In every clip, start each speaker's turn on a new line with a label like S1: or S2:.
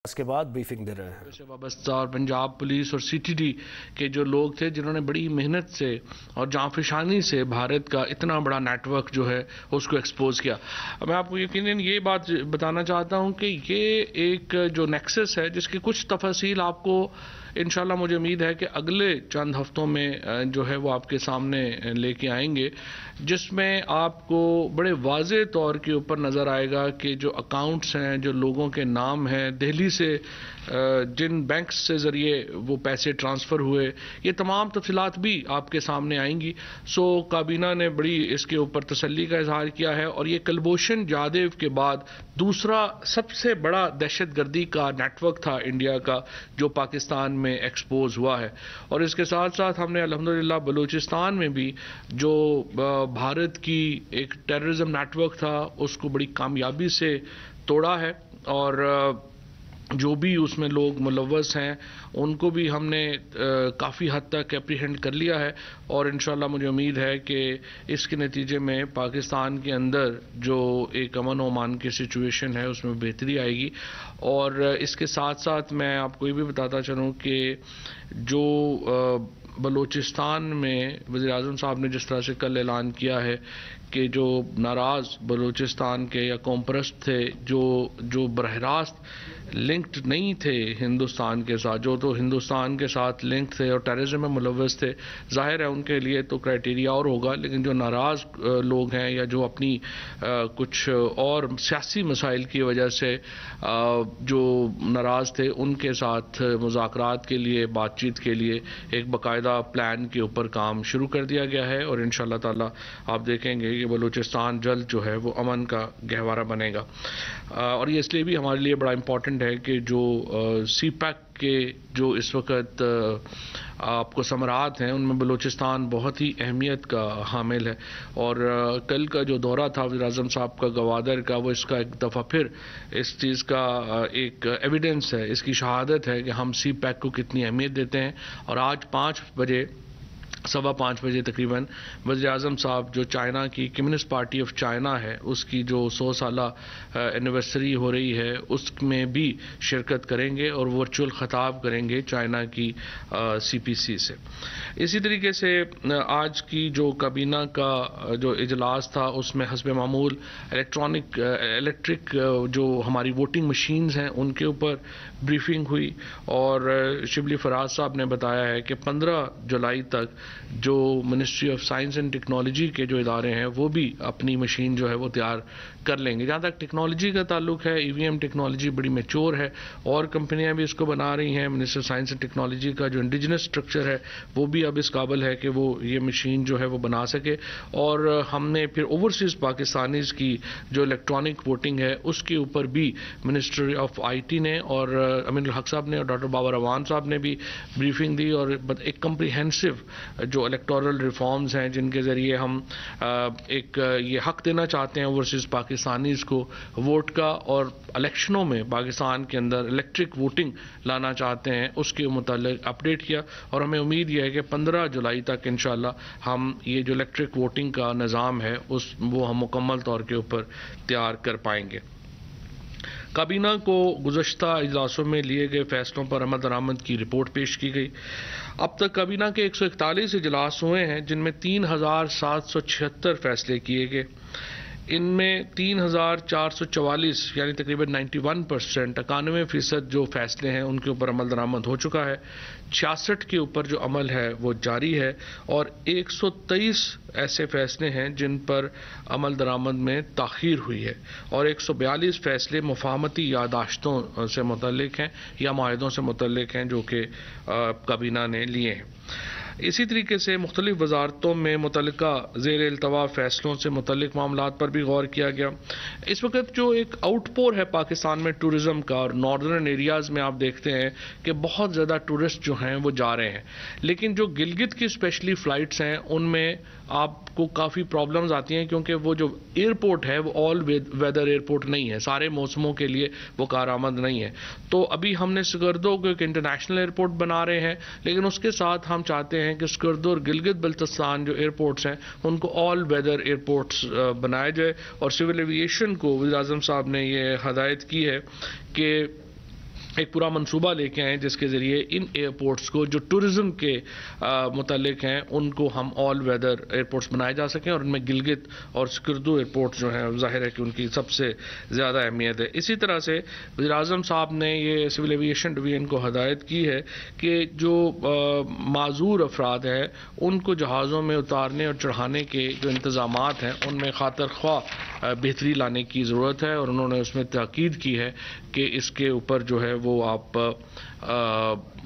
S1: اس کے بعد بریفنگ دے رہے ہیں
S2: سے وابستہ اور پنجاب پولیس اور سی ٹی ڈی کے جو لوگ تھے جنہوں نے بڑی محنت سے اور جانفشانی سے بھارت کا اتنا بڑا نیٹ ورک جو ہے اس کو ایکسپوز کیا. میں آپ کو یقیناً یہ بات بتانا چاہتا ہوں کہ یہ ایک جو نیکسس ہے جس کی کچھ تفاصیل آپ کو انشاءاللہ مجھے امید ہے کہ اگلے چند ہفتوں میں جو ہے وہ آپ کے سامنے لے کے آئیں گے، جس میں آپ کو بڑے واضح طور کے اوپر نظر آئے گا کہ جو اکاؤنٹس ہیں، جو لوگوں کے نام ہیں، دہلی سے جن بینکس سے ذریعے وہ پیسے ٹرانسفر ہوئے، یہ تمام تفصیلات بھی آپ کے سامنے آئیں گی. سو کابینہ نے بڑی اس کے اوپر تسلی کا اظہار کیا ہے، اور یہ کلبھوشن جادیو کے بعد دوسرا سب سے بڑا دہشت گردی کا نیٹ ورک تھا انڈیا کا جو پاکستان میں ایکسپوز ہوا ہے. اور اس کے ساتھ ساتھ ہم نے الحمدللہ بلوچستان میں بھی جو بھارت کی ایک ٹیررزم نیٹ ورک تھا اس کو بڑی کامیابی سے توڑا ہے، اور جو بھی اس میں لوگ ملوث ہیں ان کو بھی ہم نے کافی حد تک اپریہینڈ کر لیا ہے. اور انشاءاللہ مجھے امید ہے کہ اس کے نتیجے میں پاکستان کے اندر جو ایک امن و امان کی سچویشن ہے اس میں بہتری آئے گی. اور اس کے ساتھ ساتھ میں آپ کو یہ بھی بتاتا چلوں کہ جو بلوچستان میں وزیر اعظم صاحب نے جس طرح سے کل اعلان کیا ہے کہ جو ناراض بلوچستان کے یا قوم پرست تھے جو براہ راست لنکڈ نہیں تھے ہندوستان کے ساتھ، جو تو ہندوستان کے ساتھ لنکڈ تھے اور ٹیررزم میں ملوث تھے، ظاہر ہے ان کے لیے تو کرائٹیریا اور ہوگا، لیکن جو ناراض لوگ ہیں یا جو اپنی کچھ اور سیاسی مسائل کی وجہ سے جو ناراض تھے ان کے ساتھ مذاکرات کے لیے، بات چیت کے لیے ایک باقاعدہ پلان کے اوپر کام شروع کر دیا گیا ہے. اور انشاءاللہ تعالی آپ دیکھیں گے کہ بلوچستان جلد جو ہے وہ امن کا گہوارہ بنے گا. اور یہ اس لیے بھی ہمارے لیے بڑا امپورٹنٹ ہے کہ جو سی پیک کے جو اس وقت آپ کو ثمرات ہیں ان میں بلوچستان بہت ہی اہمیت کا حامل ہے. اور کل کا جو دورہ تھا وزیر اعظم صاحب کا گوادر کا، وہ اس کا ایک دفعہ پھر اس چیز کا ایک ایویڈنس ہے، اس کی شہادت ہے کہ ہم سی پیک کو کتنی اہمیت دیتے ہیں. اور آج 5:15 بجے تقریباً وزیر اعظم صاحب جو چائنا کی کمیونسٹ پارٹی آف چائنا ہے اس کی جو 100 سالہ اینیورسری ہو رہی ہے اس میں بھی شرکت کریں گے اور ورچوئل خطاب کریں گے چائنا کی سی پی سی سے. اسی طریقے سے آج کی جو کابینہ کا جو اجلاس تھا اس میں حسب معمول الیکٹرک جو ہماری ووٹنگ مشینز ہیں ان کے اوپر بریفنگ ہوئی. اور شبلی فراز صاحب نے بتایا ہے کہ 15 جولائی تک جو ministry of science and technology کے جو ادارے ہیں وہ بھی اپنی مشین جو ہے وہ تیار کر لیں گے. جہاں تک ٹیکنالوجی کا تعلق ہے، ای وی ایم ٹیکنالوجی بڑی میچور ہے اور کمپنیاں بھی اس کو بنا رہی ہیں. منسٹر سائنس اینڈ ٹیکنالوجی کا جو انڈیجنس اسٹرکچر ہے وہ بھی اب اس قابل ہے کہ وہ یہ مشین جو ہے وہ بنا سکے. اور ہم نے پھر اوورسیز پاکستانیز کی جو الیکٹرانک ووٹنگ ہے اس کے اوپر بھی منسٹری آف آئی ٹی نے اور امین الحق صاحب نے اور ڈاکٹر بابر اعوان صاحب نے بھی بریفنگ دی. اور ایک کمپریہنسو جو الیکٹورل ریفارمز ہیں جن کے ذریعے ہم ایک یہ حق دینا چاہتے ہیں اوورسیز پاکستانیز کو ووٹ کا، اور الیکشنوں میں پاکستان کے اندر الیکٹرک ووٹنگ لانا چاہتے ہیں، اس کے متعلق اپڈیٹ کیا. اور ہمیں امید یہ ہے کہ 15 جولائی تک انشاءاللہ ہم یہ جو الیکٹرک ووٹنگ کا نظام ہے وہ ہم مکمل طور کے اوپر تیار کر پائیں گے. کابینہ کو گزشتہ اجلاسوں میں لیے گئے فیصلوں پر عمل درآمد کی رپورٹ پیش کی گئی. اب تک کابینہ کے 141 اجلاس ہوئے ہیں جن میں 3776 فیصلے کیے گئے. ان میں 3444 یعنی تقریباً 91% 91% جو فیصلے ہیں ان کے اوپر عمل درآمد ہو چکا ہے. 66 کے اوپر جو عمل ہے وہ جاری ہے، اور 123 ایسے فیصلے ہیں جن پر عمل درآمد میں تاخیر ہوئی ہے، اور 142 فیصلے مفاہمتی یادداشتوں سے متعلق ہیں یا معاہدوں سے متعلق ہیں جو کہ کابینہ نے لیے ہیں. اسی طریقے سے مختلف وزارتوں میں متعلقہ زیر التواء فیصلوں سے متعلق معاملات پر بھی غور کیا گیا. اس وقت جو ایک آؤٹ پور ہے پاکستان میں ٹورزم کا، اور ناردرن ایریاز میں آپ دیکھتے ہیں کہ بہت زیادہ ٹورسٹ جو ہیں وہ جا رہے ہیں، لیکن جو گلگت کی اسپیشلی فلائٹس ہیں ان میں آپ کو کافی پرابلمز آتی ہیں کیونکہ وہ جو ایئرپورٹ ہے وہ آل ویدر ایئرپورٹ نہیں ہے، سارے موسموں کے لیے وہ کارآمد نہیں ہے. تو ابھی ہم نے سکردو کو ایک انٹرنیشنل ایئرپورٹ بنا رہے ہیں، لیکن اس کے ساتھ ہم چاہتے ہیں کہ سکردو اور گلگت بلتستان جو ایئرپورٹس ہیں ان کو آل ویدر ایئرپورٹس بنایا جائے. اور سول ایویشن کو وزیر اعظم صاحب نے یہ ہدایت کی ہے کہ ایک پورا منصوبہ لے کے آئیں جس کے ذریعے ان ایئرپورٹس کو جو ٹورزم کے متعلق ہیں ان کو ہم آل ویدر ایئرپورٹس بنائے جا سکیں، اور ان میں گلگت اور سکردو ایئرپورٹ جو ہیں ظاہر ہے کہ ان کی سب سے زیادہ اہمیت ہے۔ اسی طرح سے وزیر اعظم صاحب نے یہ سول ایویشن ڈویژن کو ہدایت کی ہے کہ جو معذور افراد ہیں ان کو جہازوں میں اتارنے اور چڑھانے کے جو انتظامات ہیں ان میں خاطر خواہ بہتری لانے کی ضرورت ہے، اور انہوں نے اس میں تاکید کی ہے کہ اس کے اوپر جو ہے وہ آپ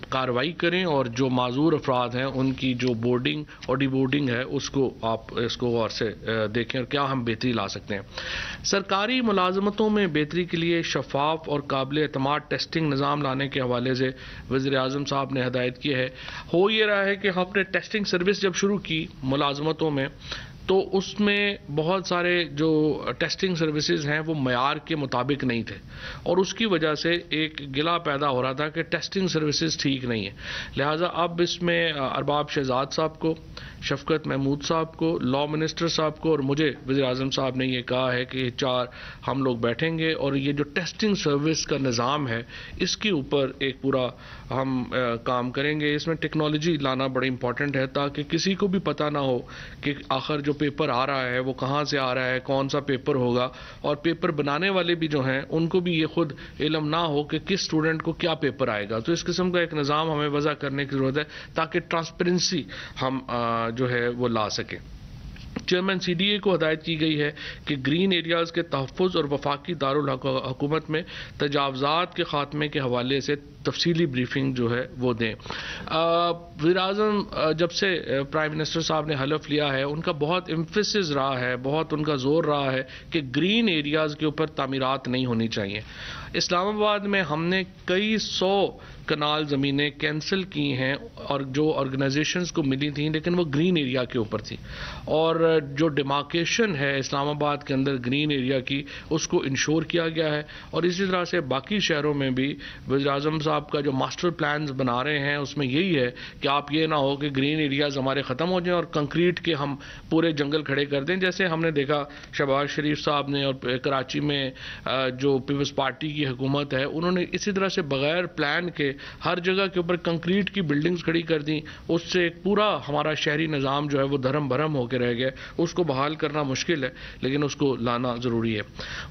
S2: کارروائی کریں، اور جو معذور افراد ہیں ان کی جو بورڈنگ اور ڈی بورڈنگ ہے اس کو آپ اس کو غور سے دیکھیں اور کیا ہم بہتری لا سکتے ہیں۔ سرکاری ملازمتوں میں بہتری کے لیے شفاف اور قابل اعتماد ٹیسٹنگ نظام لانے کے حوالے سے وزیر اعظم صاحب نے ہدایت کی ہے۔ ہو یہ رہا ہے کہ ہم نے ٹیسٹنگ سروس جب شروع کی ملازمتوں میں تو اس میں بہت سارے جو ٹیسٹنگ سروسز ہیں وہ معیار کے مطابق نہیں تھے، اور اس کی وجہ سے ایک گلہ پیدا ہو رہا تھا کہ ٹیسٹنگ سروسز ٹھیک نہیں ہیں۔ لہٰذا اب اس میں ارباب شہزاد صاحب کو، شفقت محمود صاحب کو، لا منسٹر صاحب کو اور مجھے وزیر اعظم صاحب نے یہ کہا ہے کہ یہ 4 ہم لوگ بیٹھیں گے اور یہ جو ٹیسٹنگ سروس کا نظام ہے اس کے اوپر ایک پورا ہم کام کریں گے۔ اس میں ٹیکنالوجی لانا بڑا امپورٹنٹ ہے تاکہ کسی کو بھی پتہ نہ ہو کہ آخر جو پیپر آ رہا ہے وہ کہاں سے آ رہا ہے، کون سا پیپر ہوگا، اور پیپر بنانے والے بھی جو ہیں ان کو بھی یہ خود علم نہ ہو کہ کس اسٹوڈنٹ کو کیا پیپر آئے گا۔ تو اس قسم کا ایک نظام ہمیں وضع کرنے کی ضرورت ہے تاکہ ٹرانسپیرنسی ہم جو ہے وہ لا سکیں۔ چیئرمین سی ڈی اے کو ہدایت کی گئی ہے کہ گرین ایریاز کے تحفظ اور وفاقی دارالحکومت میں تجاوزات کے خاتمے کے حوالے سے تفصیلی بریفنگ جو ہے وہ دیں۔ وزیر اعظم جب سے پرائم منسٹر صاحب نے حلف لیا ہے ان کا بہت ایمفیسس رہا ہے، بہت ان کا زور رہا ہے کہ گرین ایریاز کے اوپر تعمیرات نہیں ہونی چاہیے۔ اسلام آباد میں ہم نے کئی 100 کنال زمینیں کینسل کی ہیں اور جو آرگنائزیشنز کو ملی تھیں لیکن وہ گرین ایریا کے اوپر تھی، اور جو ڈیمارکیشن ہے اسلام آباد کے اندر گرین ایریا کی اس کو انشور کیا گیا ہے، اور اسی طرح سے باقی شہروں میں بھی وزیر اعظم صاحب کا جو ماسٹر پلانز بنا رہے ہیں اس میں یہی ہے کہ آپ یہ نہ ہو کہ گرین ایریاز ہمارے ختم ہو جائیں اور کنکریٹ کے ہم پورے جنگل کھڑے کر دیں، جیسے ہم نے دیکھا شہباز شریف صاحب نے اور کراچی میں جو پیپلز پارٹی کی حکومت ہے انہوں نے اسی طرح سے بغیر پلان کے ہر جگہ کے اوپر کنکریٹ کی بلڈنگز کھڑی کر دیں، اس سے ایک پورا ہمارا شہری نظام جو ہے وہ دھرم بھرم ہو کے رہ گیا۔ اس کو بحال کرنا مشکل ہے لیکن اس کو لانا ضروری ہے۔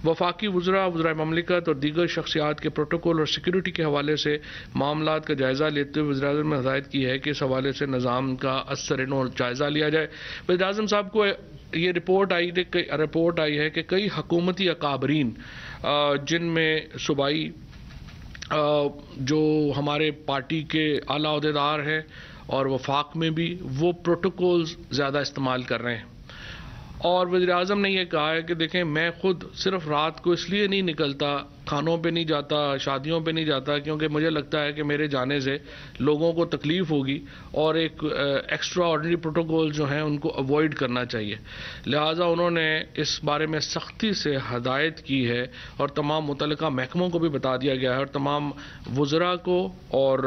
S2: وفاقی وزراء مملکت اور دیگر شخصیات کے پروٹوکول اور سیکیورٹی کے حوالے سے معاملات کا جائزہ لیتے ہوئے وزیر اعظم نے ہدایت کی ہے کہ اس حوالے سے نظام کا اثر نو جائزہ لیا جائے۔ وزیر اعظم صاحب کو یہ رپورٹ آئی ہے کہ کئی حکومتی اکابرین جن میں صوبائی جو ہمارے پارٹی کے اعلیٰ عہدیدار ہیں اور وفاق میں بھی وہ پروٹوکولز زیادہ استعمال کر رہے ہیں، اور وزیر اعظم نے یہ کہا ہے کہ دیکھیں میں خود صرف رات کو اس لیے نہیں نکلتا، کھانوں پہ نہیں جاتا، شادیوں پہ نہیں جاتا، کیونکہ مجھے لگتا ہے کہ میرے جانے سے لوگوں کو تکلیف ہوگی اور ایک ایکسٹرا آرڈنری پروٹوکول جو ہیں ان کو اوائڈ کرنا چاہیے۔ لہٰذا انہوں نے اس بارے میں سختی سے ہدایت کی ہے اور تمام متعلقہ محکموں کو بھی بتا دیا گیا ہے اور تمام وزراء کو اور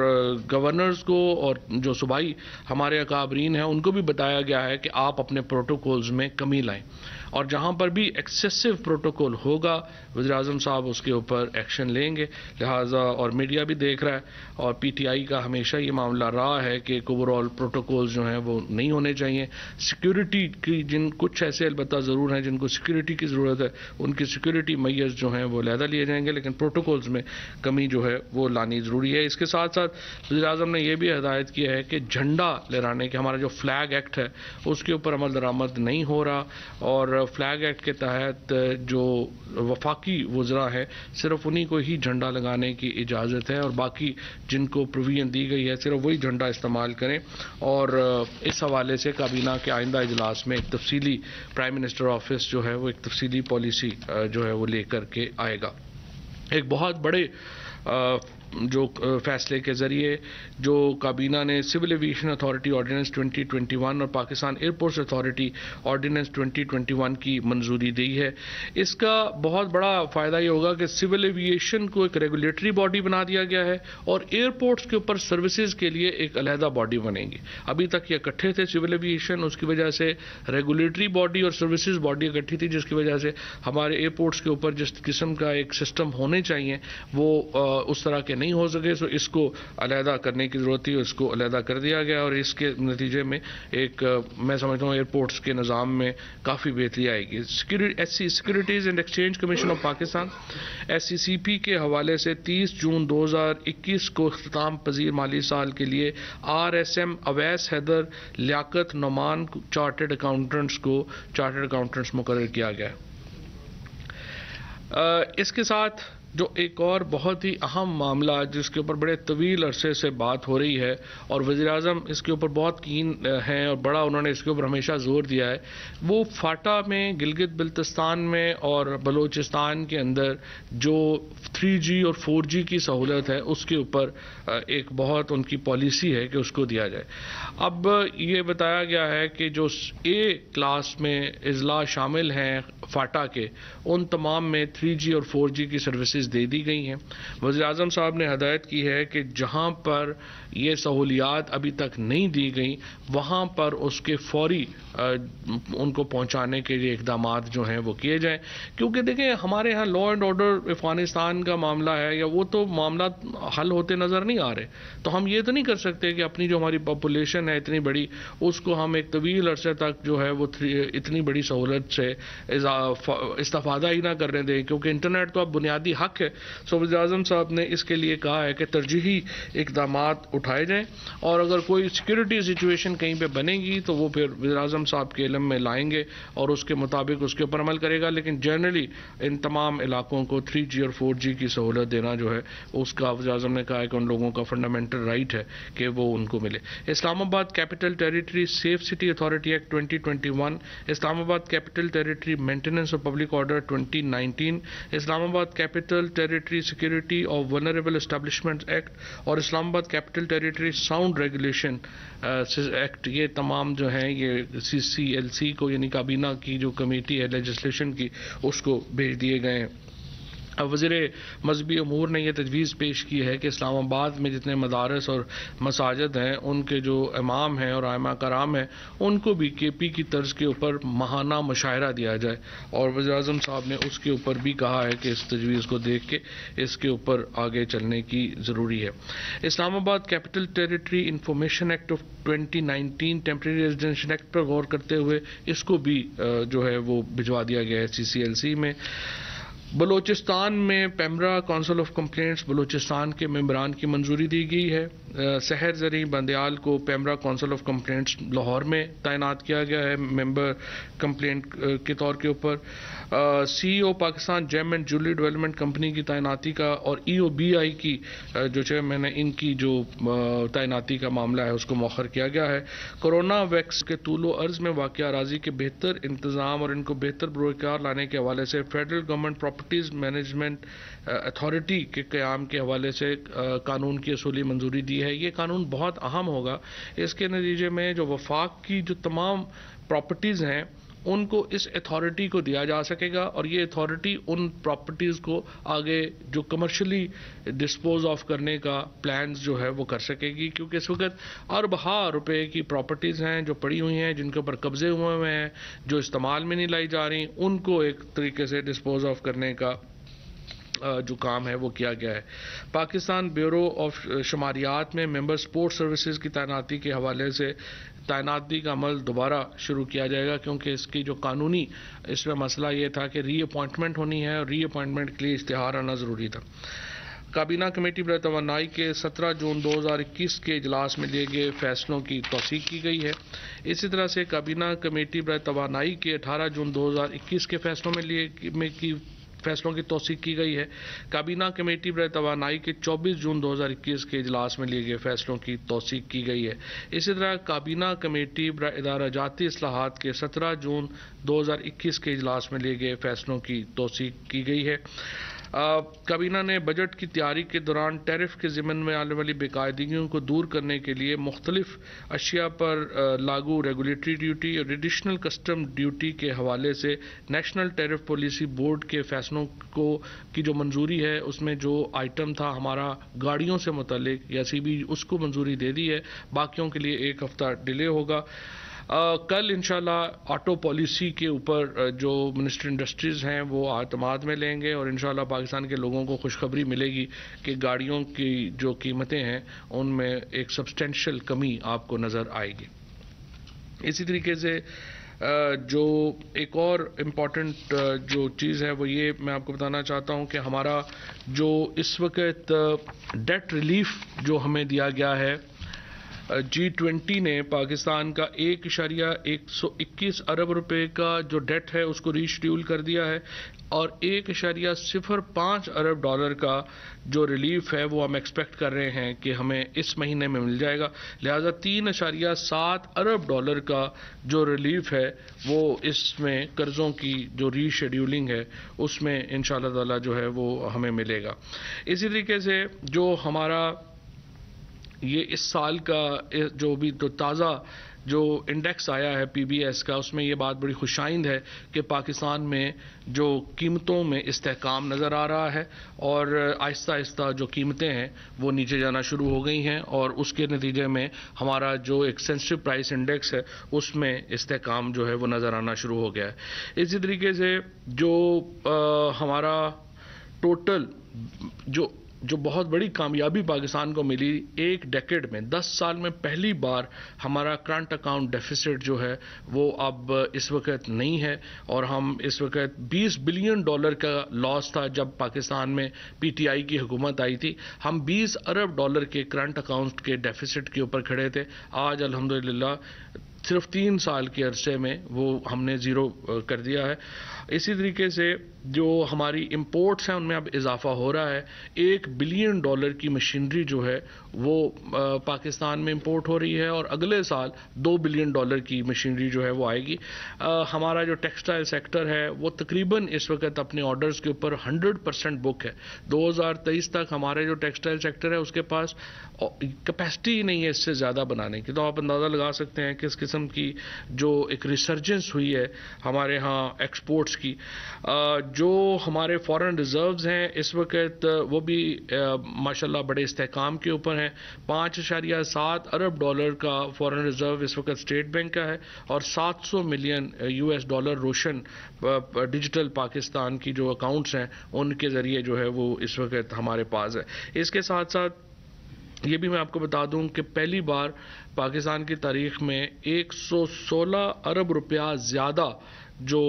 S2: گورنرز کو اور جو صوبائی ہمارے اکابرین ہیں ان کو بھی بتایا گیا ہے کہ آپ اپنے پروٹوکولز میں کمی لائیں، اور جہاں پر بھی ایکسیسو پروٹوکول ہوگا وزیر اعظم صاحب اس کے اوپر ایکشن لیں گے۔ لہٰذا اور میڈیا بھی دیکھ رہا ہے اور پی ٹی آئی کا ہمیشہ یہ معاملہ رہا ہے کہ اوور آل پروٹوکولز جو ہیں وہ نہیں ہونے چاہیے۔ سیکیورٹی کی کچھ ایسے البتہ ضرور ہیں جن کو سیکیورٹی کی ضرورت ہے، ان کی سیکیورٹی میئرز جو ہیں وہ علیحدہ لیے جائیں گے، لیکن پروٹوکولز میں کمی جو ہے وہ لانی ضروری ہے۔ اس کے ساتھ ساتھ وزیر اعظم نے یہ بھی ہدایت کی ہے کہ جھنڈا لہرانے کے ہمارا جو فلیگ ایکٹ ہے اس کے اوپر عمل درآمد نہیں ہو رہا، اور فلیگ ایکٹ کے تحت جو وفاقی وزراء ہیں صرف انہی کو ہی جھنڈا لگانے کی اجازت ہے، اور باقی جن کو پروویژن دی گئی ہے صرف وہی جھنڈا استعمال کریں۔ اور اس حوالے سے کابینہ کے آئندہ اجلاس میں ایک تفصیلی پرائم منسٹر آفس جو ہے وہ ایک تفصیلی پالیسی جو ہے وہ لے کر کے آئے گا۔ ایک بہت بڑے جو فیصلے کے ذریعے جو کابینہ نے سول ایویشن اتھارٹی آرڈیننس 2021 اور پاکستان ایئرپورٹس اتھارٹی آرڈیننس 2021 کی منظوری دی ہے، اس کا بہت بڑا فائدہ یہ ہوگا کہ سول ایویشن کو ایک ریگولیٹری باڈی بنا دیا گیا ہے اور ایئرپورٹس کے اوپر سروسز کے لیے ایک علیحدہ باڈی بنے گی۔ ابھی تک یہ اکٹھے تھے سول ایویشن، اس کی وجہ سے ریگولیٹری باڈی اور سروسز باڈی اکٹھی تھی، جس کی وجہ سے ہمارے ایئرپورٹس کے اوپر جس قسم کا ایک سسٹم ہونے چاہیے وہ اس طرح کے نہیں ہو سکے سو اس کو علیحدہ کرنے کی ضرورت تھی، اس کو علیحدہ کر دیا گیا، اور اس کے نتیجے میں ایک میں سمجھتا ہوں ایئرپورٹس کے نظام میں کافی بہتری آئے گی۔ Securities and exchange commission of Pakistan SCCP کے حوالے سے 30 جون 2021 کو اختتام پذیر مالی سال کے لیے RSM اویس حیدر لیاقت نعمان چارٹرڈ اکاؤنٹنٹس مقرر کیا گیا۔ اس کے ساتھ جو ایک اور بہت ہی اہم معاملہ جس کے اوپر بڑے طویل عرصے سے بات ہو رہی ہے اور وزیر اعظم اس کے اوپر بہت کین ہیں اور بڑا انہوں نے اس کے اوپر ہمیشہ زور دیا ہے، وہ فاٹا میں، گلگت بلتستان میں اور بلوچستان کے اندر جو 3G اور 4G کی سہولت ہے اس کے اوپر ایک بہت ان کی پالیسی ہے کہ اس کو دیا جائے۔ اب یہ بتایا گیا ہے کہ جو A کلاس میں اضلاع شامل ہیں فاٹا کے، ان تمام میں 3G اور 4G کی سروسز دے دی گئی ہیں۔ وزیر اعظم صاحب نے ہدایت کی ہے کہ جہاں پر یہ سہولیات ابھی تک نہیں دی گئیں وہاں پر اس کے فوری ان کو پہنچانے کے لیے اقدامات جو ہیں وہ کیے جائیں، کیونکہ دیکھیں ہمارے ہاں لا اینڈ آرڈر افغانستان کا معاملہ ہے یا وہ تو معاملات حل ہوتے نظر نہیں آ رہے، تو ہم یہ تو نہیں کر سکتے کہ اپنی جو ہماری پاپولیشن ہے اتنی بڑی اس کو ہم ایک طویل عرصے تک جو ہے وہ اتنی بڑی سہولت سے استفادہ ہی نہ کرنے دیں، کیونکہ انٹرنیٹ تو اب بنیادی حق ہے۔ سو وزیر اعظم صاحب نے اس کے لیے کہا ہے کہ ترجیحی اقدامات اٹھائے جائیں، اور اگر کوئی سیکورٹی سچویشن کہیں پہ بنے گی تو وہ پھر وزیر اعظم صاحب کے علم میں لائیں گے اور اس کے مطابق اس کے اوپر عمل کرے گا، لیکن جنرلی ان تمام علاقوں کو 3G اور 4G کی سہولت دینا جو ہے اس کا وزیر اعظم نے کہا ہے کہ ان لوگوں کا فنڈامنٹل رائٹ ہے کہ وہ ان کو ملے۔ Islamabad capital territory safe city authority act 2021، Islamabad capital territory maintenance of public order 2019، Islamabad capital territory security of vulnerable establishment act اور Islamabad capital territory sound regulation act, یہ تمام جو ہیں یہ CCLC کو یعنی کابینہ کی جو کمیٹی ہے لیجسلیشن کی اس کو بھیج دیے گئے ہیں۔ اب وزیر مذہبی امور نے یہ تجویز پیش کی ہے کہ اسلام آباد میں جتنے مدارس اور مساجد ہیں ان کے جو امام ہیں اور ائمہ کرام ہیں ان کو بھی KP کی طرز کے اوپر ماہانہ مشاعرہ دیا جائے، اور وزیر اعظم صاحب نے اس کے اوپر بھی کہا ہے کہ اس تجویز کو دیکھ کے اس کے اوپر آگے چلنے کی ضروری ہے۔ Islamabad capital territory information act of 2019 temporary residential act پر غور کرتے ہوئے اس کو بھی جو ہے وہ بھجوا دیا گیا ہے CCLC میں۔ بلوچستان میں PEMRA council of complaints Balochistan کے ممبران کی منظوری دی گئی ہے۔ سحر زریں بندیال کو PEMRA council of complaints Lahore میں تعینات کیا گیا ہے ممبر کمپلینٹ کے طور کے اوپر۔ CEO Pakistan gem and jewellery development company کی تعیناتی کا اور EOBI کی جو چیئرمین ہے ان کی جو تعیناتی کا معاملہ ہے اس کو مؤخر کیا گیا ہے۔ کورونا ویکس کے طول و عرض میں واقع اراضی کے بہتر انتظام اور ان کو بہتر بروکار لانے کے حوالے سے federal government properties management authority کے قیام کے حوالے سے قانون کی اصولی منظوری دی ہے۔ یہ قانون بہت اہم ہوگا، اس کے نتیجے میں جو وفاق کی جو تمام پراپرٹیز ہیں ان کو اس اتھارٹی کو دیا جا سکے گا، اور یہ اتھارٹی ان پراپرٹیز کو آگے جو کمرشلی ڈسپوز آف کرنے کا پلانز جو ہے وہ کر سکے گی، کیونکہ اس وقت اربہ روپے کی پراپرٹیز ہیں جو پڑی ہوئی ہیں جن کے اوپر قبضے ہوئے ہیں جو استعمال میں نہیں لائی جا رہی، ان کو ایک طریقے سے ڈسپوز آف کرنے کا جو کام ہے وہ کیا گیا ہے۔ پاکستان بیورو آف شماریات میں ممبر سپورٹ سروسز کی تعیناتی کے حوالے سے تعیناتی کا عمل دوبارہ شروع کیا جائے گا، کیونکہ اس کی جو قانونی اس میں مسئلہ یہ تھا کہ ری اپوائنٹمنٹ ہونی ہے اور ری اپوائنٹمنٹ کے لیے اشتہار آنا ضروری تھا۔ کابینہ کمیٹی برائے توانائی کے 17 جون 2021 کے اجلاس میں لیے گئے فیصلوں کی توثیق کی گئی ہے۔ اسی طرح سے کابینہ کمیٹی برائے توانائی کے 18 جون 2021 کے فیصلوں کی توثیق کی گئی ہے۔ کابینہ کمیٹی برائے توانائی کے 24 جون 2021 کے اجلاس میں لیے گئے فیصلوں کی توثیق کی گئی ہے۔ اسی طرح کابینہ کمیٹی برائے ادارہ جاتی اصلاحات کے 17 جون 2021 کے اجلاس میں لیے گئے فیصلوں کی توثیق کی گئی ہے۔ کابینہ نے بجٹ کی تیاری کے دوران ٹیرف کے ضمن میں آنے والی بے قاعدگیوں کو دور کرنے کے لیے مختلف اشیاء پر لاگو ریگولیٹری ڈیوٹی اور ایڈیشنل کسٹم ڈیوٹی کے حوالے سے نیشنل ٹیرف پالیسی بورڈ کے فیصلوں کی جو منظوری ہے اس میں جو آئٹم تھا ہمارا گاڑیوں سے متعلق یا CB اس کو منظوری دے دی ہے، باقیوں کے لیے ایک ہفتہ ڈیلے ہوگا۔ کل انشاءاللہ آٹو پالیسی کے اوپر جو منسٹر انڈسٹریز ہیں وہ اعتماد میں لیں گے اور انشاءاللہ پاکستان کے لوگوں کو خوشخبری ملے گی کہ گاڑیوں کی جو قیمتیں ہیں ان میں ایک سبسٹینشیل کمی آپ کو نظر آئے گی. اسی طریقے سے جو ایک اور امپورٹنٹ جو چیز ہے وہ یہ میں آپ کو بتانا چاہتا ہوں کہ ہمارا جو اس وقت ڈیٹ ریلیف جو ہمیں دیا گیا ہے G20 نے پاکستان کا 1.121 ارب روپے کا جو ڈیٹ ہے اس کو ریشیڈیول کر دیا ہے اور 1.05 ارب ڈالر کا جو ریلیف ہے وہ ہم ایکسپیکٹ کر رہے ہیں کہ ہمیں اس مہینے میں مل جائے گا. لہذا 3.7 ارب ڈالر کا جو ریلیف ہے وہ اس میں قرضوں کی جو ری شیڈیولنگ ہے اس میں انشاءاللہ تعالی جو ہے وہ ہمیں ملے گا. اسی طریقے سے جو ہمارا یہ اس سال کا جو بھی تو تازہ جو انڈیکس آیا ہے پی بی ایس کا اس میں یہ بات بڑی خوشائند ہے کہ پاکستان میں جو قیمتوں میں استحکام نظر آ رہا ہے اور آہستہ آہستہ جو قیمتیں ہیں وہ نیچے جانا شروع ہو گئی ہیں اور اس کے نتیجے میں ہمارا جو ایک سینسٹیو پرائس انڈیکس ہے اس میں استحکام جو ہے وہ نظر آنا شروع ہو گیا ہے. اسی طریقے سے جو ہمارا ٹوٹل جو بہت بڑی کامیابی پاکستان کو ملی ایک ڈیکیڈ میں 10 سال میں پہلی بار ہمارا کرنٹ اکاؤنٹ ڈیفیسٹ جو ہے وہ اب اس وقت نہیں ہے اور ہم اس وقت $20 بلین کا لاس تھا جب پاکستان میں پی ٹی آئی کی حکومت آئی تھی. ہم $20 ارب کے کرنٹ اکاؤنٹ کے ڈیفیسٹ کے اوپر کھڑے تھے. آج الحمدللہ صرف 3 سال کے عرصے میں وہ ہم نے زیرو کر دیا ہے. اسی طریقے سے جو ہماری امپورٹس ہیں ان میں اب اضافہ ہو رہا ہے. $1 بلین کی مشینری جو ہے وہ پاکستان میں امپورٹ ہو رہی ہے اور اگلے سال $2 بلین کی مشینری جو ہے وہ آئے گی. ہمارا جو ٹیکسٹائل سیکٹر ہے وہ تقریباً اس وقت اپنے آرڈرز کے اوپر 100% بک ہے. 2023 تک ہمارے جو ٹیکسٹائل سیکٹر ہے اس کے پاس کیپیسٹی نہیں ہے اس سے زیادہ بنانے کی. تو آپ اندازہ لگا سکتے ہیں کس قسم کی جو ایک ریسرجنس ہوئی ہے ہمارے ہاں ایکسپورٹس کی. جو ہمارے فارن ریزروز ہیں اس وقت وہ بھی ماشاءاللہ بڑے استحکام کے اوپر ہیں. $5.7 ارب کا فارن ریزرو اس وقت اسٹیٹ بینک کا ہے اور $700 ملین روشن ڈیجیٹل پاکستان کی جو اکاؤنٹس ہیں ان کے ذریعے جو ہے وہ اس وقت ہمارے پاس ہے. اس کے ساتھ ساتھ یہ بھی میں آپ کو بتا دوں کہ پہلی بار پاکستان کی تاریخ میں 116 ارب روپیہ زیادہ جو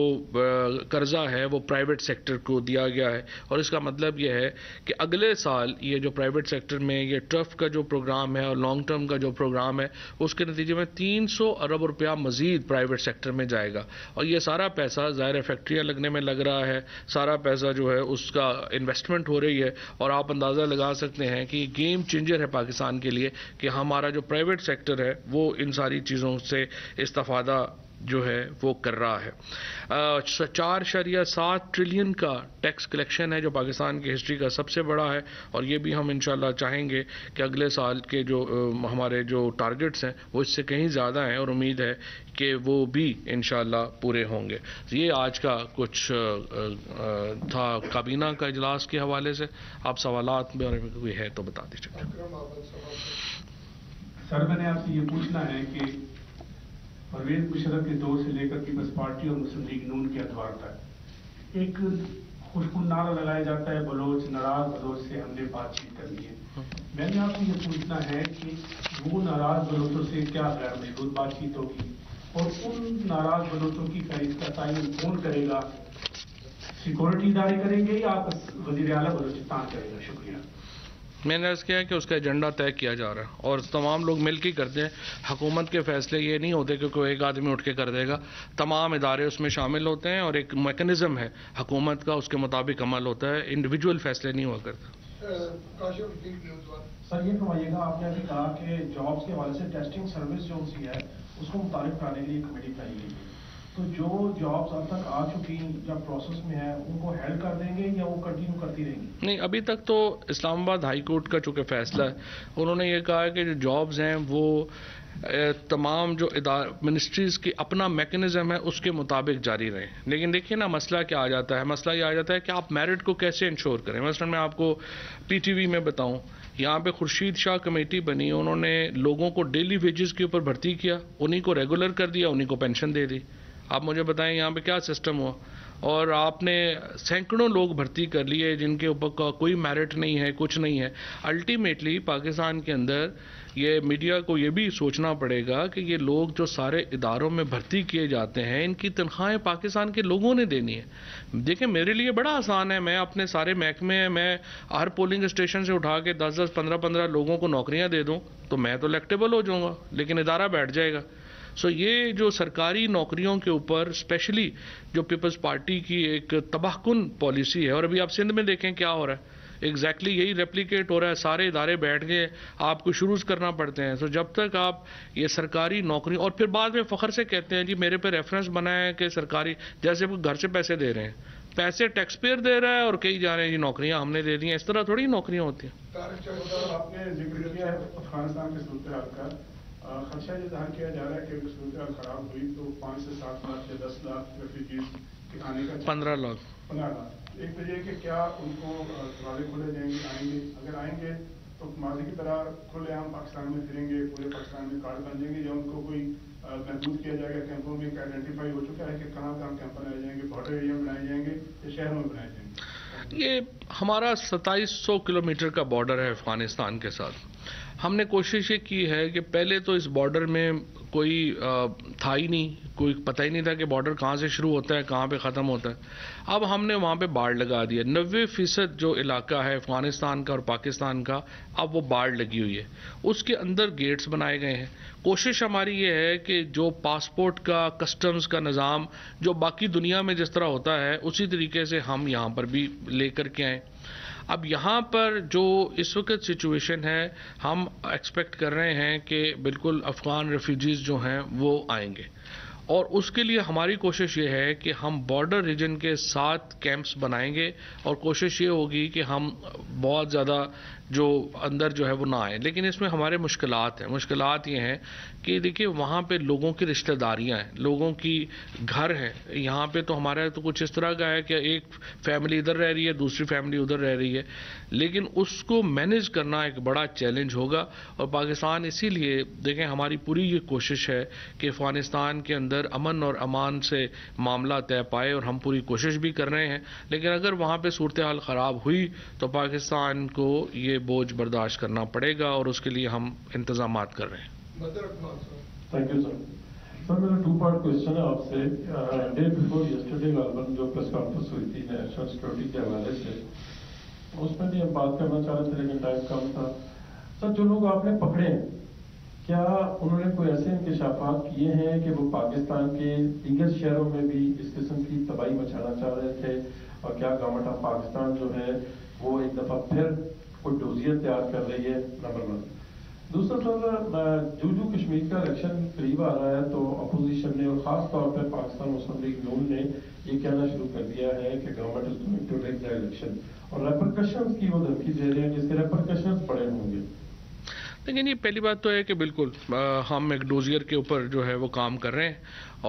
S2: قرضہ ہے وہ پرائیویٹ سیکٹر کو دیا گیا ہے اور اس کا مطلب یہ ہے کہ اگلے سال یہ جو پرائیویٹ سیکٹر میں یہ ٹرف کا جو پروگرام ہے اور لانگ ٹرم کا جو پروگرام ہے اس کے نتیجے میں 300 ارب روپیہ مزید پرائیویٹ سیکٹر میں جائے گا. اور یہ سارا پیسہ ظاہر فیکٹریاں لگنے میں لگ رہا ہے, سارا پیسہ جو ہے اس کا انویسٹمنٹ ہو رہی ہے اور آپ اندازہ لگا سکتے ہیں کہ یہ گیم چینجر ہے پاکستان کے لیے کہ ہمارا جو پرائیویٹ سیکٹر ہے وہ ان ساری چیزوں سے استفادہ جو ہے وہ کر رہا ہے. 4.7 ٹریلین کا ٹیکس کلیکشن ہے جو پاکستان کی ہسٹری کا سب سے بڑا ہے اور یہ بھی ہم انشاءاللہ چاہیں گے کہ اگلے سال کے جو ہمارے جو ٹارگٹس ہیں وہ اس سے کہیں زیادہ ہیں اور امید ہے کہ وہ بھی انشاءاللہ پورے ہوں گے. یہ آج کا کچھ تھا کابینہ کا اجلاس کے حوالے سے. آپ سوالات میں کوئی ہے تو بتا دیجیے.
S1: سر میں نے آپ سے یہ پوچھنا ہے کہ پرویز مشرف کے دور سے لے کر پیپلز پارٹی اور مسلم لیگ نون کے ادوار تک ایک خوشکن نعرہ لگایا جاتا ہے ناراض بلوچ سے ہم نے بات چیت کرنی ہے. میں نے آپ سے یہ پوچھنا ہے کہ وہ ناراض بلوچوں سے کیا غیر مشروط بات چیت ہوگی اور ان ناراض بلوچوں کی فہرست کا تعین کون کرے گا؟ سیکورٹی ادارے کریں گے یا وزیر اعلیٰ بلوچستان کرے گا؟ شکریہ.
S2: میں نے عرض کیا کہ اس کا ایجنڈا طے کیا جا رہا ہے اور تمام لوگ مل کے کرتے ہیں. حکومت کے فیصلے یہ نہیں ہوتے کہ کوئی ایک آدمی اٹھ کے کر دے گا, تمام ادارے اس میں شامل ہوتے ہیں اور ایک میکنزم ہے حکومت کا, اس کے مطابق عمل ہوتا ہے, انڈیویجول فیصلے نہیں ہوا کرتا.
S1: سر یہ فرمائیے گا, آپ نے ابھی کہا کہ جابس کے حوالے سے ٹیسٹنگ سروس جو سی ہے اس کو متعارف کرانے کے لیے کمیٹی بنائی گئی ہے,
S3: تو جو جابس اب تک آ چکی یا پروسیس میں ہے ان کو ہیلڈ کر دیں گے یا وہ کنٹینیو کرتی رہیں گی؟
S2: نہیں، ابھی تک تو اسلام آباد ہائی کورٹ کا چونکہ فیصلہ ہے، انہوں نے یہ کہا ہے کہ جو جابز ہیں وہ تمام جو منسٹریز کی اپنا میکنزم ہے اس کے مطابق جاری رہیں. لیکن دیکھیے نا مسئلہ کیا آ جاتا ہے، مسئلہ یہ آ جاتا ہے کہ آپ میرٹ کو کیسے انشور کریں. مثلا میں آپ کو پی ٹی وی میں بتاؤں، یہاں پہ خورشید شاہ کمیٹی بنی، انہوں نے لوگوں کو ڈیلی ویجز کے اوپر بھرتی کیا، انہی کو ریگولر کر دیا، انہی کو پینشن دے دی. آپ مجھے بتائیں یہاں پہ کیا سسٹم ہوا؟ اور آپ نے سینکڑوں لوگ بھرتی کر لیے جن کے اوپر کوئی میرٹ نہیں ہے، کچھ نہیں ہے. الٹیمیٹلی پاکستان کے اندر یہ میڈیا کو یہ بھی سوچنا پڑے گا کہ یہ لوگ جو سارے اداروں میں بھرتی کیے جاتے ہیں ان کی تنخواہیں پاکستان کے لوگوں نے دینی ہے. دیکھیں میرے لیے بڑا آسان ہے، میں اپنے سارے محکمے میں ہر پولنگ اسٹیشن سے اٹھا کے 10-10 15-15 لوگوں کو نوکریاں دے دوں تو میں تو الیکٹیبل ہو جاؤں گا، لیکن ادارہ بیٹھ جائے گا. یہ جو سرکاری نوکریوں کے اوپر اسپیشلی جو پیپلز پارٹی کی ایک تباہ کن پالیسی ہے، اور ابھی آپ سندھ میں دیکھیں کیا ہو رہا ہے، ایگزیکٹلی یہی ریپلیکیٹ ہو رہا ہے. سارے ادارے بیٹھ کے آپ کو شروع کرنا پڑتے ہیں. جب تک آپ یہ سرکاری نوکری، اور پھر بعد میں فخر سے کہتے ہیں جی میرے پہ ریفرنس بنا ہے کہ سرکاری، جیسے وہ گھر سے پیسے دے رہے ہیں، پیسے ٹیکس پیئر دے رہا ہے اور کئی جا رہے ہیں جی نوکریاں ہم نے دے دی ہیں. اس طرح تھوڑی نوکریاں ہوتی ہیں.
S1: آپ نے ذکر کیا ہے افغانستان کے صورتحال کا، خدشہ یہ ظاہر کیا جا رہا ہے کہ اگر صورتحال خراب ہوئی تو 5 سے 7 لاکھ یا 10 لاکھ ریفیوجیز کے آنے کا
S2: 15 لاکھ.
S1: ایک تو یہ کہ کیا ان کو دروازے کھولے جائیں گے، آئیں گے؟ اگر آئیں گے تو ماضی کی طرح کھلے عام پاکستان میں پھریں گے، پورے پاکستان میں کارڈ بن جائیں گے، یا ان کو کوئی محدود کیا جائے گا؟ کیمپوں میں آئیڈینٹیفائی ہو چکا ہے کہ کہاں کہاں کیمپ بنائے جائیں گے، بارڈر ایریا بنائے جائیں گے یا شہروں میں بنائے جائیں گے؟
S2: یہ ہمارا 2700 کلومیٹر کا بارڈر ہے افغانستان کے ساتھ. ہم نے کوشش یہ کی ہے کہ پہلے تو اس بارڈر میں کوئی تھا ہی نہیں، کوئی پتہ ہی نہیں تھا کہ بارڈر کہاں سے شروع ہوتا ہے کہاں پہ ختم ہوتا ہے. اب ہم نے وہاں پہ بارڈ لگا دیا. 90% جو علاقہ ہے افغانستان کا اور پاکستان کا اب وہ بارڈ لگی ہوئی ہے، اس کے اندر گیٹس بنائے گئے ہیں. کوشش ہماری یہ ہے کہ جو پاسپورٹ کا کسٹمز کا نظام جو باقی دنیا میں جس طرح ہوتا ہے اسی طریقے سے ہم یہاں پر بھی لے کر کے آئیں. اب یہاں پر جو اس وقت سچویشن ہے، ہم ایکسپیکٹ کر رہے ہیں کہ بالکل افغان ریفیوجیز جو ہیں وہ آئیں گے، اور اس کے لیے ہماری کوشش یہ ہے کہ ہم بارڈر ریجن کے 7 کیمپس بنائیں گے، اور کوشش یہ ہوگی کہ ہم بہت زیادہ جو اندر جو ہے وہ نہ آئیں. لیکن اس میں ہمارے مشکلات ہیں. مشکلات یہ ہیں کہ دیکھیے وہاں پہ لوگوں کی رشتہ داریاں ہیں، لوگوں کی گھر ہیں. یہاں پہ تو ہمارا تو کچھ اس طرح کا ہے کہ ایک فیملی ادھر رہ رہی ہے، دوسری فیملی ادھر رہ رہی ہے، لیکن اس کو مینیج کرنا ایک بڑا چیلنج ہوگا. اور پاکستان اسی لیے دیکھیں ہماری پوری یہ کوشش ہے کہ افغانستان کے اندر امن اور امان سے معاملہ طے پائے، اور ہم پوری کوشش بھی کر رہے ہیں. لیکن اگر وہاں پہ صورتحال خراب ہوئی تو پاکستان کو یہ بوجھ برداشت کرنا پڑے گا، اور اس کے لیے ہم انتظامات کر رہے ہیں.
S4: Thank you sir. سر میرا 2 پارٹ کوشچن ہے آپ سے. ڈے بیفور یسٹرڈے غالباً جو پریس کانفرنس ہوئی تھی نیشنل سیکورٹی کے حوالے سے، اس میں بھی ہم بات کرنا چاہ رہے تھے لیکن ٹائم کم تھا. سر جو لوگ آپ نے پکڑے ہیں، کیا انہوں نے کوئی ایسے انکشافات کیے ہیں کہ وہ پاکستان کے دیگر شہروں میں بھی اس قسم کی تباہی مچانا چاہ رہے تھے، اور کیا گورنمنٹ آف پاکستان جو ہے وہ ایک دفعہ پھر کوئی ڈوزیت تیار کر رہی ہے؟ نمبر 1. دوسرا سر، جو کشمیر کا الیکشن قریب آ رہا ہے تو اپوزیشن نے اور خاص طور پہ پاکستان مسلم لیگ نون نے یہ کہنا شروع کر دیا ہے کہ government is going to rig the election, اور ریپرکشنز کی وہ دھمکی دے رہے ہیں جس کے ریپرکشنز بڑے ہوں گے.
S2: لیکن یہ پہلی بات تو ہے کہ بالکل ہم ایک ڈوزیئر کے اوپر جو ہے وہ کام کر رہے ہیں،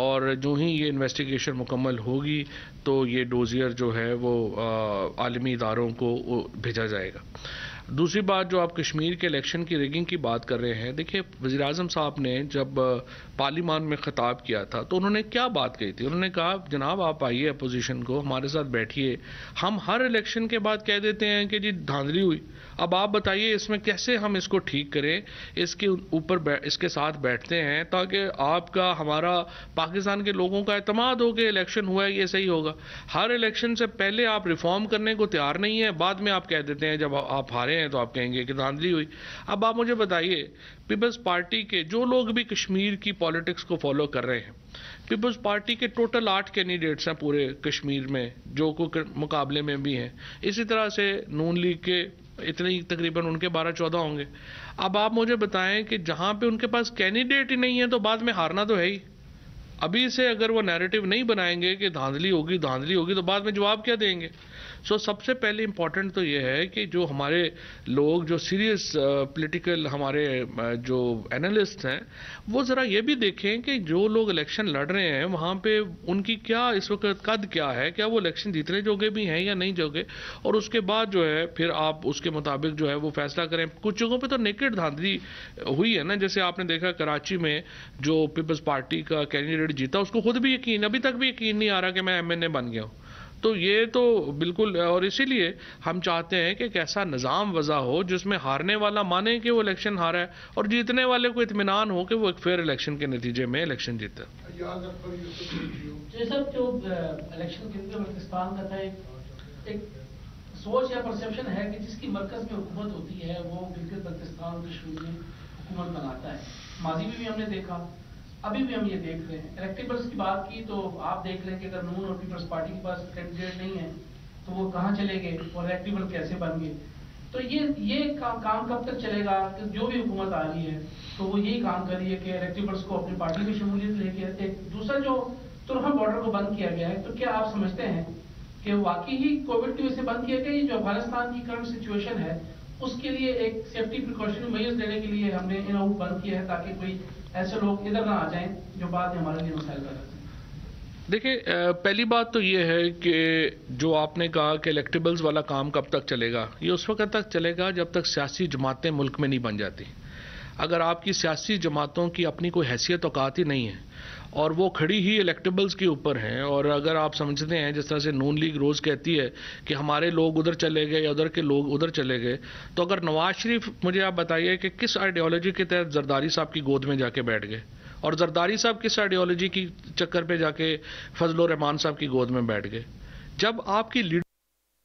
S2: اور جو ہی یہ انویسٹیگیشن مکمل ہوگی تو یہ ڈوزیئر جو ہے وہ عالمی اداروں کو بھیجا جائے گا. دوسری بات جو آپ کشمیر کے الیکشن کی ریگنگ کی بات کر رہے ہیں، دیکھیے وزیر اعظم صاحب نے جب پارلیمان میں خطاب کیا تھا تو انہوں نے کیا بات کہی تھی؟ انہوں نے کہا جناب آپ آئیے اپوزیشن کو ہمارے ساتھ بیٹھیے، ہم ہر الیکشن کے بعد کہہ دیتے ہیں کہ جی دھاندلی ہوئی، اب آپ بتائیے اس میں کیسے ہم اس کو ٹھیک کریں. اس کے اوپر اس کے ساتھ بیٹھتے ہیں تاکہ آپ کا ہمارا پاکستان کے لوگوں کا اعتماد ہو کہ الیکشن ہوا ہے یہ صحیح ہوگا. ہر الیکشن سے پہلے آپ ریفارم کرنے کو تیار نہیں ہیں، بعد میں آپ کہہ دیتے ہیں جب آپ ہارے ہیں تو آپ کہیں گے کہ دھاندلی ہوئی. اب آپ مجھے بتائیے پیپلز پارٹی کے جو لوگ بھی کشمیر کی پالیٹکس کو فالو کر رہے ہیں، پیپلز پارٹی کے ٹوٹل 8 کینڈیڈیٹس ہیں پورے کشمیر میں جو کو مقابلے میں بھی ہیں، اسی طرح سے نون لیگ کے اتنے ہی تقریباً ان کے 12-14 ہوں گے. اب آپ مجھے بتائیں کہ جہاں پہ ان کے پاس کینڈیڈیٹ ہی نہیں ہے تو بعد میں ہارنا تو ہے ہی. ابھی سے اگر وہ نیریٹو نہیں بنائیں گے کہ دھاندلی ہوگی تو بعد میں جواب کیا دیں گے؟ سب سے پہلے امپورٹنٹ تو یہ ہے کہ جو ہمارے لوگ جو سیریس پولیٹیکل ہمارے جو اینالسٹ ہیں وہ ذرا یہ بھی دیکھیں کہ جو لوگ الیکشن لڑ رہے ہیں وہاں پہ ان کی کیا اس وقت قد کیا ہے، کیا وہ الیکشن جیتنے جوگے بھی ہیں یا نہیں جوگے، اور اس کے بعد جو ہے پھر آپ اس کے مطابق جو ہے وہ فیصلہ کریں۔ کچھ جگہوں پہ تو نیکڈ دھاندلی ہوئی ہے نا، جیسے آپ نے دیکھا کراچی میں جو پیپلز پارٹی کا کینڈیڈیٹ جیتا اس کو خود بھی یقین، ابھی تک بھی یقین نہیں آ رہا کہ میں MNA بن گیا ہوں۔ تو یہ تو بالکل، اور اسی لیے ہم چاہتے ہیں کہ ایک ایسا نظام وضع ہو جس میں ہارنے والا مانے کہ وہ الیکشن ہارا ہے اور جیتنے والے کو اطمینان ہو کہ وہ ایک فیئر الیکشن کے نتیجے میں الیکشن جیتا ہے۔
S5: جی صاحب، جو الیکشن کے اندر پاکستان کا تھا ایک سوچ یا پرسیپشن ہے کہ جس کی مرکز میں حکومت ہوتی ہے وہ بالکل پاکستان کشمیر میں حکومت بناتا ہے۔ ماضی میں بھی ہم نے دیکھا، ابھی بھی ہم یہ دیکھ رہے ہیں۔ الیکٹیبلز کی بات کی تو آپ دیکھ لیں کہ اگر نون اور پیپلز پارٹی کے پاس کینڈیڈیٹ نہیں ہے تو وہ کہاں چلے گئے اور الیکٹیبل کیسے بن گئے؟ تو یہ کام کب تک چلے گا کہ جو بھی حکومت آ رہی ہے تو وہ یہی کام کر رہی ہے کہ الیکٹیبلز کو اپنی پارٹی میں شمولیت لے کے۔ ایک دوسرا جو ترہم بارڈر کو بند کیا گیا ہے، تو کیا آپ سمجھتے ہیں کہ واقعی ہی کووڈ کی وجہ سے بند کیا گیا؟ یہ جو افغانستان کی کرنٹ سچویشن ہے اس کے لیے ایک سیفٹی پریکاشن میجرز لینے کے لیے ہم نے ان آؤٹ بند کیا ہے تاکہ کوئی ایسے لوگ ادھر نہ آ جائیں جو بعد میں ہمارے لیے مسائل پیدا کریں؟
S2: دیکھیں، پہلی بات تو یہ ہے کہ جو آپ نے کہا کہ الیکٹیبلز والا کام کب تک چلے گا، یہ اس وقت تک چلے گا جب تک سیاسی جماعتیں ملک میں نہیں بن جاتی۔ اگر آپ کی سیاسی جماعتوں کی اپنی کوئی حیثیت اوقات ہی نہیں ہے اور وہ کھڑی ہی الیکٹیبلز کے اوپر ہیں، اور اگر آپ سمجھتے ہیں جس طرح سے نون لیگ روز کہتی ہے کہ ہمارے لوگ ادھر چلے گئے یا ادھر کے لوگ ادھر چلے گئے، تو اگر نواز شریف، مجھے آپ بتائیے کہ کس آئیڈیالوجی کے تحت زرداری صاحب کی گود میں جا کے بیٹھ گئے، اور زرداری صاحب کس آئیڈیالوجی کی چکر پہ جا کے فضل الرحمان صاحب کی گود میں بیٹھ گئے؟ جب آپ کی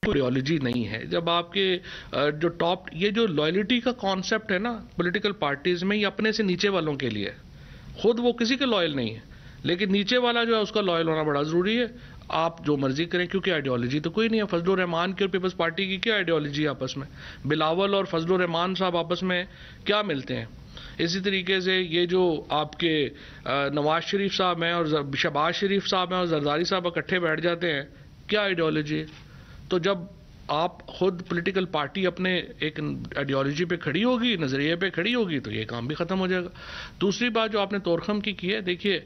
S2: آئیڈیالوجی نہیں ہے، جب آپ کے جو ٹاپ، یہ جو لائلٹی کا کانسیپٹ ہے نا پولیٹیکل پارٹیز میں، یہ اپنے سے نیچے والوں کے لیے، خود وہ کسی کے لائل نہیں ہے لیکن نیچے والا جو ہے اس کا لائل ہونا بڑا ضروری ہے۔ آپ جو مرضی کریں کیونکہ آئیڈیالوجی تو کوئی نہیں ہے۔ فضل الرحمان کی اور پیپلز پارٹی کی کیا آئیڈیالوجی ہے آپس میں؟ بلاول اور فضل الرحمان صاحب آپس میں کیا ملتے ہیں؟ اسی طریقے سے یہ جو آپ کے نواز شریف صاحب ہیں اور شہباز شریف صاحب ہیں اور زرداری صاحب اکٹھے بیٹھ جاتے ہیں، کیا آئیڈیالوجی ہے؟ تو جب آپ خود پولیٹیکل پارٹی اپنے ایک آئیڈیالوجی پہ کھڑی ہوگی، نظریے پہ کھڑی ہوگی، تو یہ کام بھی ختم ہو جائے گا۔ دوسری بات جو آپ نے طورخم کی ہے، دیکھیے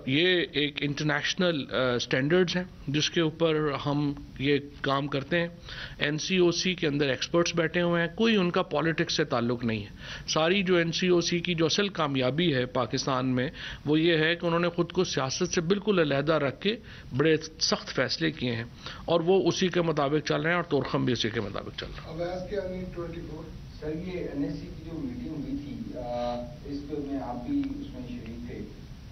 S2: یہ ایک انٹرنیشنل سٹینڈرڈز ہیں جس کے اوپر ہم یہ کام کرتے ہیں۔ NCOC کے اندر ایکسپرٹس بیٹھے ہوئے ہیں، کوئی ان کا پالیٹکس سے تعلق نہیں ہے۔ ساری جو NCOC کی جو اصل کامیابی ہے پاکستان میں وہ یہ ہے کہ انہوں نے خود کو سیاست سے بالکل علیحدہ رکھ کے بڑے سخت فیصلے کیے ہیں اور وہ اسی کے مطابق چل رہے ہیں، اور طورخم بھی اسی کے مطابق چل رہا ہے۔
S6: سر، یہ NSC کی جو میٹنگ ہوئی تھی اس پہ میں آپ بھی اس میں شریک تھے،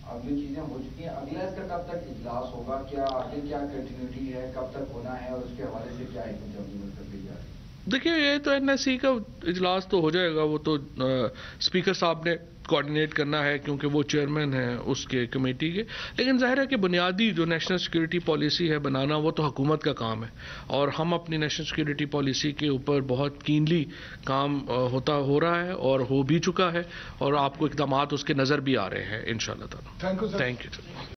S6: اب جو چیزیں ہو چکی ہیں اگلا اس کا کب تک اجلاس ہوگا؟ کیا آگے کیا کنٹینیوٹی ہے، کب تک ہونا ہے، اور اس کے حوالے سے کیا حکمت عملی کر دی جا رہی ہے؟
S2: دیکھیے، یہ تو NSC کا اجلاس تو ہو جائے گا، وہ تو اسپیکر صاحب نے کوآرڈینیٹ کرنا ہے کیونکہ وہ چیئرمین ہیں اس کے کمیٹی کے، لیکن ظاہر ہے کہ بنیادی جو نیشنل سیکورٹی پالیسی ہے بنانا وہ تو حکومت کا کام ہے، اور ہم اپنی نیشنل سیکورٹی پالیسی کے اوپر بہت کینلی کام ہو رہا ہے اور ہو بھی چکا ہے، اور آپ کو اقدامات اس کے نظر بھی آ رہے ہیں انشاءاللہ تعالی۔
S7: Thank you sir.
S2: Thank you.